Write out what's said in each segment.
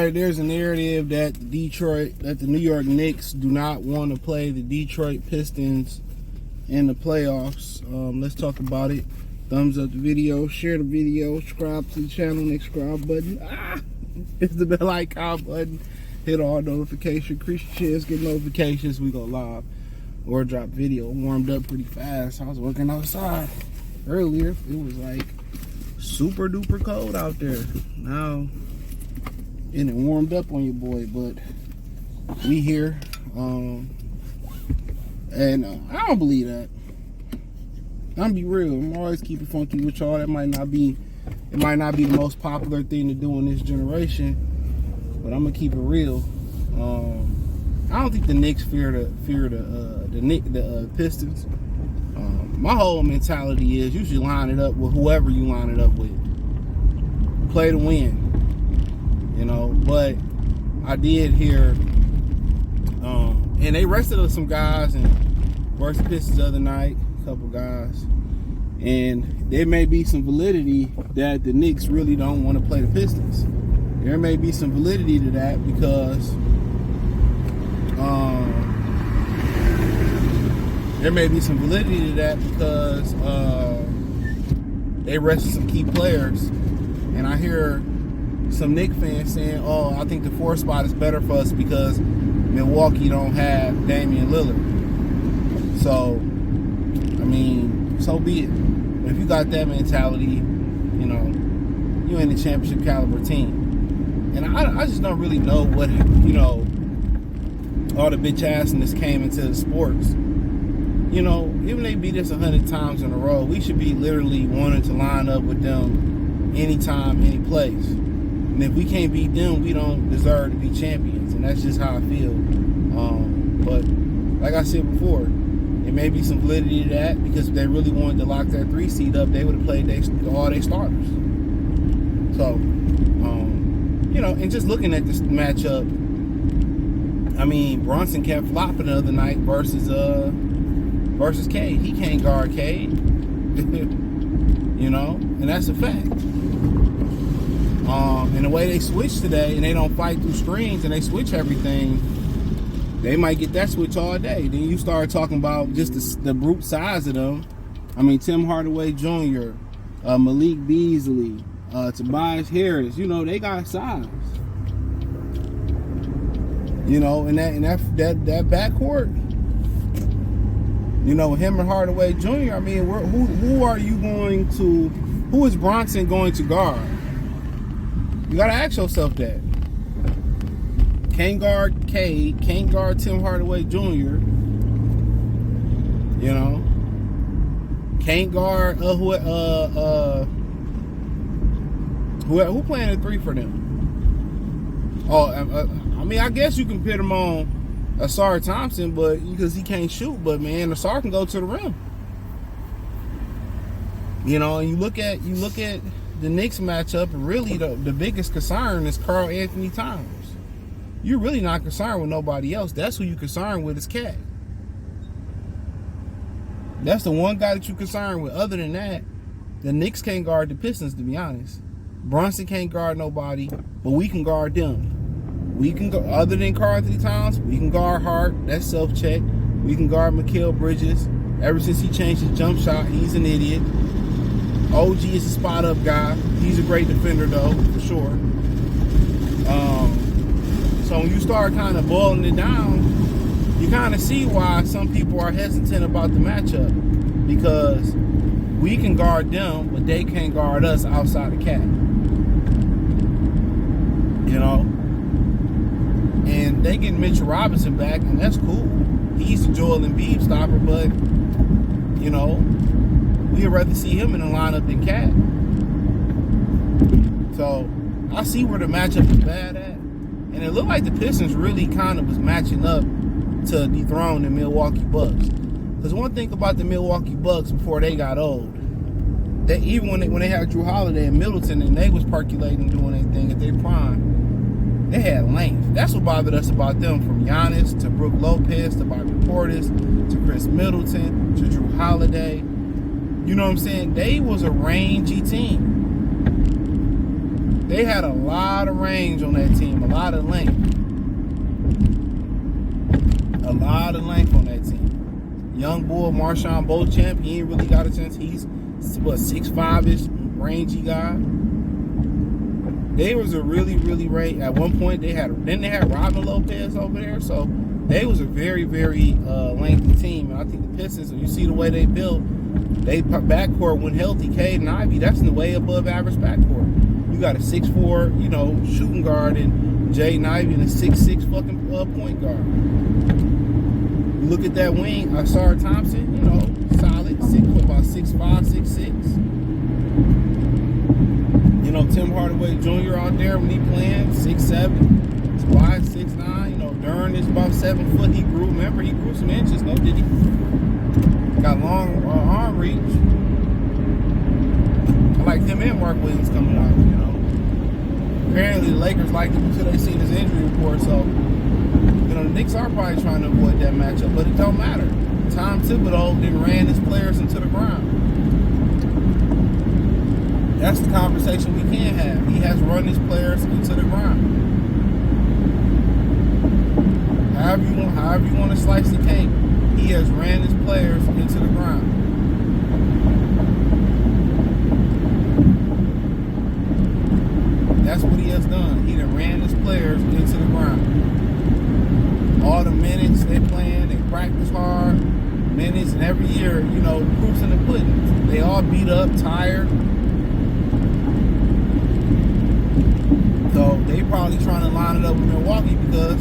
right, there's a narrative that the New York Knicks do not want to play the Detroit Pistons in the playoffs. Let's talk about it. Thumbs up the video, share the video, subscribe to the channel, next subscribe button. Hit the bell icon button, hit all notifications, increase your chance, get notifications. We go live or drop video. Warmed up pretty fast. I was working outside earlier. It was like super duper cold out there. Now it warmed up on your boy, but we here. And I don't believe that. I'm be real. I'm always keep it funky with y'all. It might not be the most popular thing to do in this generation, but I'm gonna keep it real. I don't think the Knicks fear the Pistons. My whole mentality is usually line it up with whoever you line it up with. Play to win. You know, but I did hear, and they rested some guys and versus the Pistons the other night, a couple guys, and there may be some validity that the Knicks really don't want to play the Pistons. There may be some validity to that because they rested some key players, and I hear some Knicks fans saying, "Oh, I think the 4th spot is better for us because Milwaukee don't have Damian Lillard." So, I mean, so be it. But if you got that mentality, you know, you ain't a championship caliber team. And I just don't really know what, you know, all the bitch assness came into the sports. You know, even they beat us 100 times in a row, we should be literally wanting to line up with them anytime, any place. And if we can't beat them, we don't deserve to be champions. And that's just how I feel. But like I said before, there may be some validity to that because if they really wanted to lock that 3 seed up, they would have played all their starters. So, you know, and just looking at this matchup, I mean, Brunson kept flopping the other night versus Cade. He can't guard Cade. You know, and that's a fact. And the way they switch today, and they don't fight through screens, and they switch everything, they might get that switch all day. Then you start talking about just the brute size of them. I mean, Tim Hardaway Jr., Malik Beasley, Tobias Harris. You know, they got size. You know, and that backcourt. You know, him and Hardaway Jr. I mean, who is Bronson going to guard? You gotta ask yourself that. Can't guard Cade, can't guard Tim Hardaway Jr. You know, can't guard who playing the 3 for them? Oh, I mean, I guess you can put him on Asar Thompson, but because he can't shoot. But man, Asar can go to the rim. You know, and you look at the Knicks matchup, and really the biggest concern is Karl Anthony Towns. You're really not concerned with nobody else. That's who you're concerned with is Cat. That's the one guy that you're concerned with. Other than that, the Knicks can't guard the Pistons, to be honest. Brunson can't guard nobody, but we can guard them. We can go, other than Karl Anthony Towns, we can guard Hart. That's self-check. We can guard Mikal Bridges. Ever since he changed his jump shot, he's an idiot. OG is a spot-up guy. He's a great defender, though, for sure. So when you start kind of boiling it down, you kind of see why some people are hesitant about the matchup. Because we can guard them, but they can't guard us outside the Cat. You know? And they get Mitchell Robinson back, and that's cool. He's the Joel Embiid stopper, but, you know, we'd rather see him in the lineup than Cat. So, I see where the matchup is bad at. And it looked like the Pistons really kind of was matching up to dethrone the Milwaukee Bucks. Because one thing about the Milwaukee Bucks before they got old, they even when they had Drew Holiday and Middleton and they was percolating doing their thing at their prime, they had length. That's what bothered us about them, from Giannis to Brook Lopez to Bobby Portis to Chris Middleton to Drew Holiday. You know what I'm saying? They was a rangy team. they had a lot of range on that team, a lot of length. A lot of length on that team. Young bull Marshawn Beauchamp, he ain't really got a chance. He's, what, 6'5"-ish, rangy guy. They was a really, really range. At one point, they had Robin Lopez over there, so they was a very, very lengthy team. And I think the Pistons, when you see the way they built, they backcourt when healthy, Cade and Ivy, that's in the way above average backcourt. You got a 6'4", shooting guard, and Jaden Ivey and a 6'6" fucking point guard. You look at that wing, Asar Thompson, solid, about 6'5", 6'6". Tim Hardaway Jr. out there when he playing, 6'7", Tobias 6'9". Durn is about 7 foot. He grew. Remember, he grew some inches. No, did he? Got long arm reach. I like him and Mark Williams coming out. Apparently the Lakers liked him until they seen his injury report. So, the Knicks are probably trying to avoid that matchup, but it don't matter. Tom Thibodeau then ran his players into the ground. That's the conversation we can have. He has run his players into the ground. However you want to slice the cake, he has ran his players into the ground. That's what he has done. He done ran his players into the ground. All the minutes they playing, they practice hard, minutes, and every year, the proof's in the pudding. They all beat up, tired. So they probably trying to line it up with Milwaukee because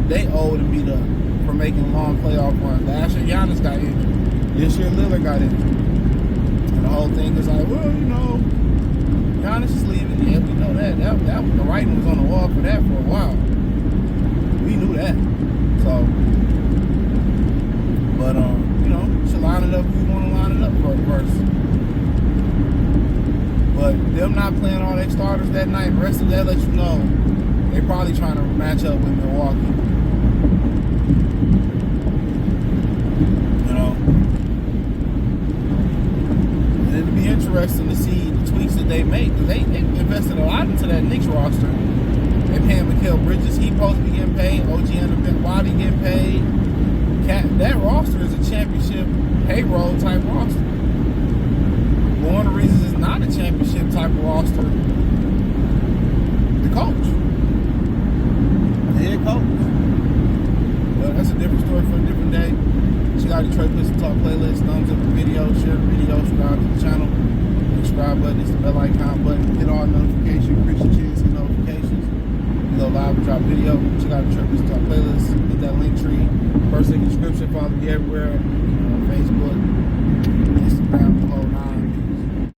they old and beat up for making long playoff runs. Last year, Giannis got injured. This year, Lillard got injured. And the whole thing is like, Giannis is leaving. Yeah, we know that. That the writing was on the wall for that for a while. We knew that. So, but should line it up. We want to line it up first. But them not playing all their starters that night, the rest of that lets you know they probably trying to match up with Milwaukee. And it'll be interesting to see the tweaks that they make. Because they invested a lot into that Knicks roster. They paying Mikal Bridges, he supposed to be getting paid. OG Anunoby getting paid. That roster is a championship payroll type roster. But one of the reasons it's not a championship type of roster, the coach. The head coach. But that's a different story for a different day. Check out the Detroit Pistons Talk playlist. Thumbs up the video, share the video, subscribe to the channel. Subscribe button, it's the bell icon button. Hit all notifications, appreciate you see notifications. We go live and drop video. Check out the Detroit Pistons Talk playlist. Hit that link tree. First link in the description, follow me everywhere. Facebook, Instagram, the whole nine.